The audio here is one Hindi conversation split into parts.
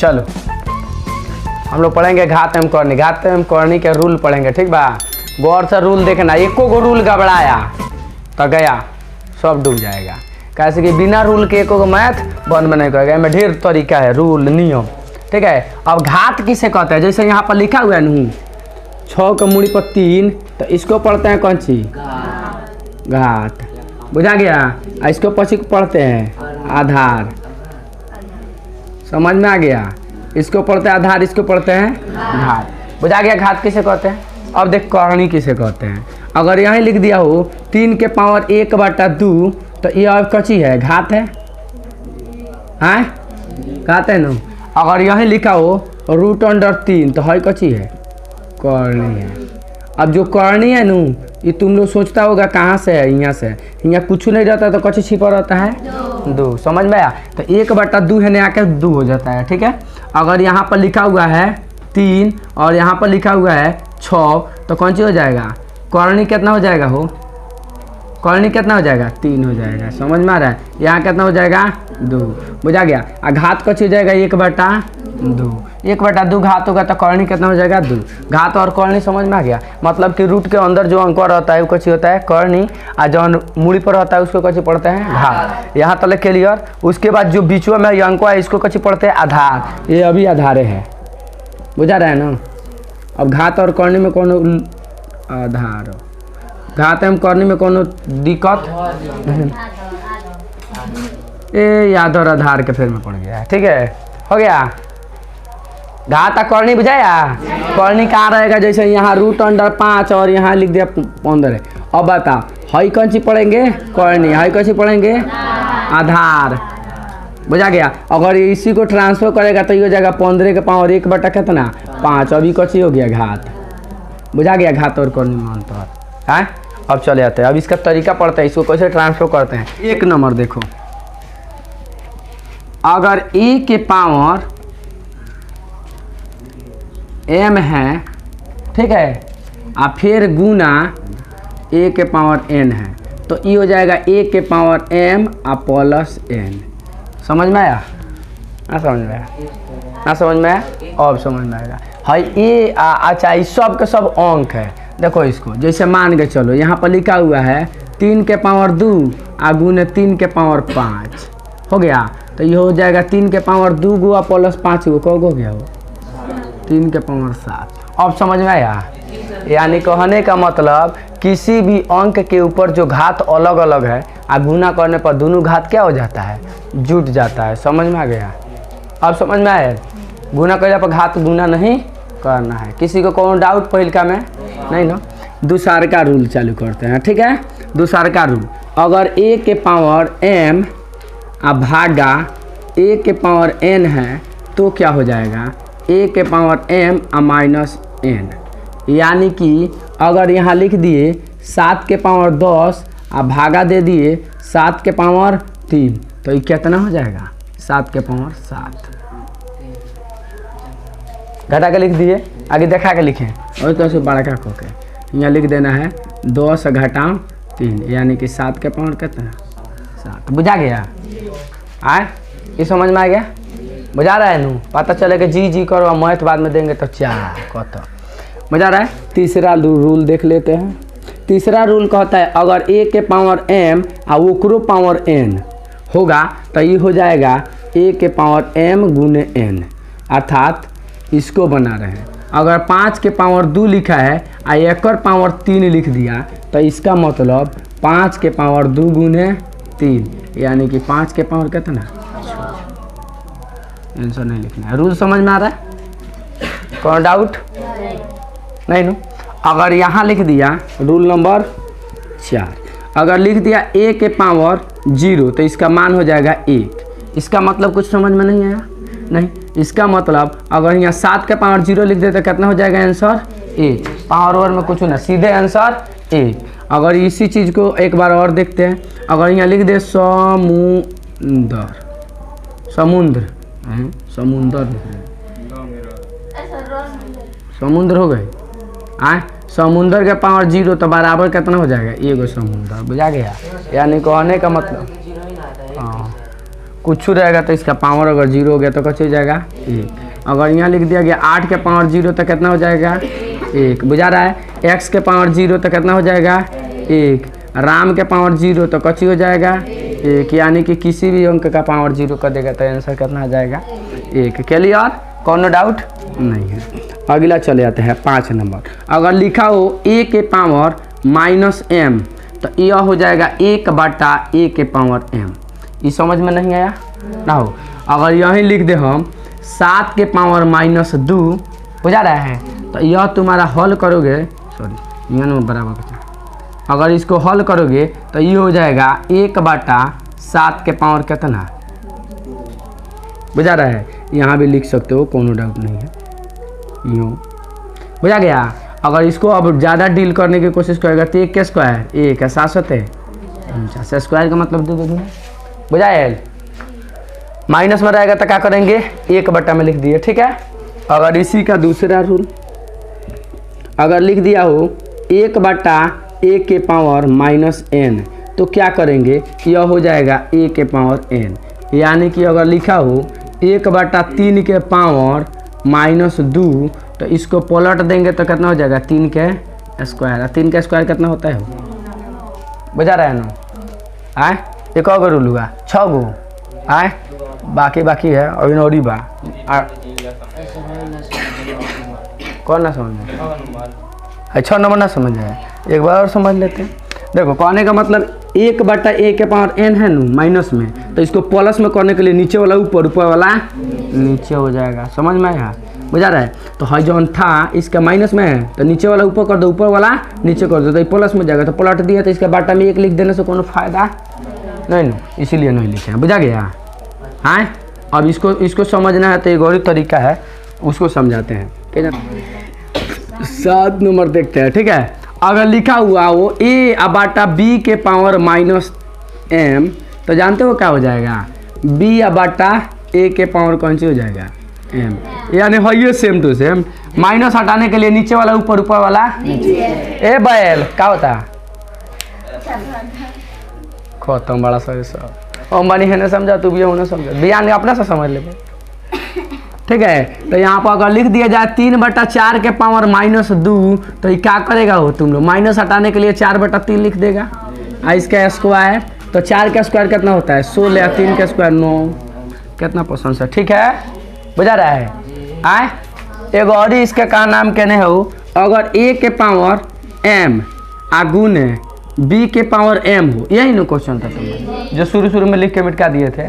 चलो हम लोग पढ़ेंगे घात एवं करनी। घात एवं करनी के रूल पढ़ेंगे, ठीक बा। गौर से रूल देखना, एको गो रूल गड़बड़ाया तो गया, सब डूब जाएगा। कैसे कि बिना रूल के एको गो मैथ बंद में नहीं करेगा। इसमें ढेर तरीका है, रूल नियम, ठीक है। अब घात किसे कहते हैं, जैसे यहाँ पर लिखा हुआ है नू 6 के मूड़ी पर 3, तो इसको पढ़ते हैं कौन सी? घात। बुझा गया। इसको पछी को पढ़ते हैं आधार। समझ में आ गया। इसको पढ़ते हैं आधार, इसको पढ़ते हैं घात। बुझा गया घात किसे कहते हैं। अब देख करनी किसे कहते हैं। अगर यहीं लिख दिया हो 3 के पावर 1/2, तो ये अब कची है? घात है, हैं? घात है ना। अगर यहीं लिखा हो √3, तो है कची है? करनी है। अब जो करनी है नू, ये तुम लोग सोचता होगा कहाँ से है? यहाँ से। यहाँ कुछ नहीं रहता तो कची छिपा रहता है? 2। समझ में आया। तो 1/2 है, आके 2 हो जाता है, ठीक है। अगर यहाँ पर लिखा हुआ है 3 और यहाँ पर लिखा हुआ है 6, तो कौन सी हो जाएगा? करनी कितना हो जाएगा हो? करनी कितना हो जाएगा? 3 हो जाएगा। समझ में आ रहा है। यहाँ कितना हो जाएगा? 2। बुझा गया। घात कची हो जाएगा? 1/2। 1/2 घात होगा तो करनी कितना हो जाएगा? 2। घात और करनी समझ में आ गया। मतलब कि रूट के अंदर जो अंक रहता है वो कची होता है? करनी। और जो मूड़ी पर रहता है उसको कची पढ़ते हैं? घात। यहाँ तक क्लियर। उसके बाद जो बीचों में अंक है इसको कची पढ़ते हैं? आधार। ये अभी आधारे है, बुझा रहा है ना। अब घात और करनी में कौन आधार, घात एवं करनी में कोनो दिक्कत नहीं। ए याद और आधार के फिर में पड़ गया, ठीक है। हो गया। घात और करनी बुझाया। करनी कहाँ रहेगा? जैसे यहाँ √5 और यहाँ लिख दिया 15। अब बता, हई कौन सी पढ़ेंगे? करनी। हई कौन सी पढ़ेंगे? आधार। बुझा गया। अगर इसी को ट्रांसफर करेगा तो ये हो जाएगा 15 के पावर 1 बटा कितना? 5। अभी कौन सी हो गया? घात। बुझा गया घात और करनी में अंतर है। अब चले जाते हैं, अब इसका तरीका पढ़ते हैं, इसको कैसे ट्रांसफर करते हैं। 1 नंबर देखो, अगर a के पावर m है, ठीक है, और फिर गुना a के पावर n है, तो ये हो जाएगा a के पावर m और प्लस n। समझ में आया? ना समझ में आया? ना समझ में आया? अब समझ में आएगा। हाई ये अच्छा, इस सब के सब अंक है। देखो इसको, जैसे मान के चलो यहाँ पर लिखा हुआ है 3 के पावर 2 और गुने 3 के पावर 5 हो गया। तो ये हो जाएगा 3 के पावर 2 गुआ प्लस 5 गो, कौ हो गया हो? 3 के पावर 7। अब समझ में आया? यानी कहने का मतलब किसी भी अंक के ऊपर जो घात अलग अलग है और गुना करने पर दोनों घात क्या हो जाता है? जुट जाता है। समझ में आ गया? अब समझ में आया? गुना करने पर घात गुना नहीं करना है। किसी को कौन डाउट पहिलका में? नहीं ना। दूसरा का रूल चालू करते हैं, ठीक है। दूसरा का रूल, अगर a के पावर m भागा a के पावर n है तो क्या हो जाएगा? a के पावर m माइनस n। यानी कि अगर यहाँ लिख दिए 7 के पावर 10 और भागा दे दिए 7 के पावर 3, तो ये कितना हो जाएगा? 7 के पावर 7। घटा के लिख दिए, आगे देखा के लिखें और तो बड़ा का खो के यहाँ लिख देना है 10 घटाओ 3, यानी कि 7 के पावर कितना? 7। बुझा गया? आए ये समझ में आ गया? बुझा रहा है नू? पता चलेगा जी करो, मैथ बाद में देंगे तो चार कहता। बुझा रहा है? तीसरा रूल देख लेते हैं। तीसरा रूल कहता है अगर a के पावर m और ओकरो पावर n होगा तो ये हो जाएगा a के पावर m गुने n, अर्थात इसको बना रहे हैं। अगर 5 के पावर 2 लिखा है और एकर पावर 3 लिख दिया तो इसका मतलब 5 के पावर 2 गुने 3, यानी कि 5 के पावर कितना? आंसर नहीं लिखना है। रूल समझ में आ रहा है? कौन डाउट? नहीं नो। अगर यहाँ लिख दिया रूल नंबर 4, अगर लिख दिया a के पावर 0 तो इसका मान हो जाएगा 1। इसका मतलब कुछ समझ में नहीं आया? नहीं। इसका मतलब अगर यहाँ 7 के पावर 0 लिख दे तो कितना हो जाएगा आंसर? 1। पावर ओवर में कुछ ना, सीधे आंसर 1। अगर इसी चीज़ को एक बार और देखते हैं, अगर यहाँ लिख दे समुंदर, समुद्र, समुंदर, समुद्र हो गए आए, समुंदर के पावर 0 तो बराबर कितना हो जाएगा? एगो समुंदर। बुझा गया? यानी कहने का मतलब हाँ, कुछ रहेगा तो इसका पावर अगर 0 हो गया तो कैसे हो जाएगा 1। अगर यहाँ लिख दिया गया 8 के पावर 0 तो कितना हो जाएगा 1। बुझा रहा है। x के पावर 0 तो कितना हो जाएगा 1। राम के पावर 0 तो कच्ची हो जाएगा 1, यानी कि किसी भी अंक का पावर 0 कर देगा तो आंसर कितना आ जाएगा 1। क्लियर, कोनो डाउट नहीं है। अगला चले जाते हैं 5 नंबर। अगर लिखा हो a के पावर -m तो यह हो जाएगा 1/a के पावर m। ये समझ में नहीं आया ना हो। अगर यहीं लिख दे हम 7 के पावर -2, बुझा रहा है, तो यह तुम्हारा हल करोगे, सॉरी यहाँ में बराबर का, अगर इसको हल करोगे तो ये हो जाएगा 1/7 के पावर कितना, बुझा रहा है। यहाँ भी लिख सकते हो, कोनो डाउट नहीं है, यूँ बुझा गया। अगर इसको अब ज़्यादा डील करने की कोशिश करेगा तो 1 के स्क्वायर 1 है, 7 है, 49 स्क्वायर का मतलब 2 है, बुझा है। माइनस में रहेगा तो क्या करेंगे 1/, में लिख दिए, ठीक है। अगर इसी का दूसरा रूल अगर लिख दिया हो 1/a के पावर -n तो क्या करेंगे, यह हो जाएगा a के पावर n, यानी कि अगर लिखा हो 1/3 के पावर -2 तो इसको पलट देंगे तो कितना हो जाएगा 3 के स्क्वायर। 3 का स्क्वायर कितना होता है, बुझा रहा है ना। आए एक और रूल हुआ 6 गो, आए बाकी है अभी नौरी बा, कौन ना समझ में 6 नंबर ना समझ आए, एक बार और समझ लेते हैं। देखो कहने का मतलब 1/a के पावर n है ना माइनस में, तो इसको प्लस में करने के लिए नीचे वाला ऊपर, ऊपर वाला नीचे हो जाएगा, समझ में आया, बुझा रहा है। तो है जो था इसका माइनस में है तो नीचे वाला ऊपर कर दो, ऊपर वाला नीचे कर दो, तो ये प्लस में जाएगा, तो पलट दिया तो इसका बाटा में 1 लिख देने से कोनो फायदा नहीं ना, इसीलिए नहीं लिखे हैं, बुझा गया। हाँ अब इसको समझना है तो एक और तरीका है, उसको समझाते हैं। 7 नंबर देखते हैं, ठीक है। अगर लिखा हुआ वो a/b के पावर -m तो जानते हो क्या हो जाएगा b/a के पावर कौन सी हो जाएगा m, यानी है ये सेम टू सेम। माइनस हटाने के लिए नीचे वाला ऊपर, ऊपर वाला नीचे। ए बैल क्या होता खत्म, बड़ा सही सब अंबानी है ना, समझा तू भी होना समझा, बयान अपना से समझ ले, ठीक है। तो यहाँ पर अगर लिख दिया जाए 3/4 के पावर -2 तो ये क्या करेगा हो तुम लोग, माइनस हटाने के लिए 4/3 लिख देगा, इसका स्क्वायर, तो 4 का स्क्वायर कितना होता है 16, 3 का स्क्वायर 9, कितना पसंद है, ठीक है, बुझा रहा है। आए एक और इसका का नाम कहने हो, अगर a के पावर m गुने b के पावर m हो, यही ना क्वेश्चन था तुम जो शुरू में लिख के मिटका दिए थे,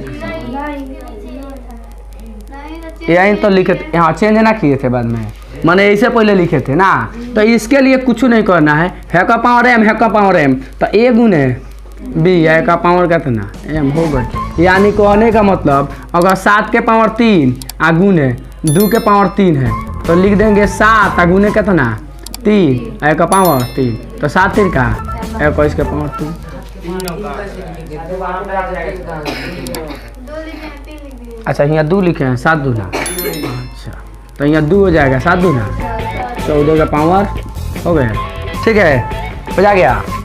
यही तो लिखे थे, यहाँ चेंज ना किए थे बाद में, मैंने इससे पहले लिखे थे ना। तो इसके लिए कुछ नहीं करना है का पावर m, है का पावर m, तो a गुने b है का पावर कितना m हो गई। यानी कहने का मतलब अगर 7 के पावर 3 गुने 2 के पावर 3 है तो लिख देंगे 7 गुने कितना 3 है का पावर 3, तो 7 3 का 21 के पावर 3। अच्छा यहाँ 2 लिखे हैं, 7 दूना, अच्छा तो यहाँ 2 हो जाएगा, 7 दूना 14 का पावर हो गया, ठीक है, हो जा गया।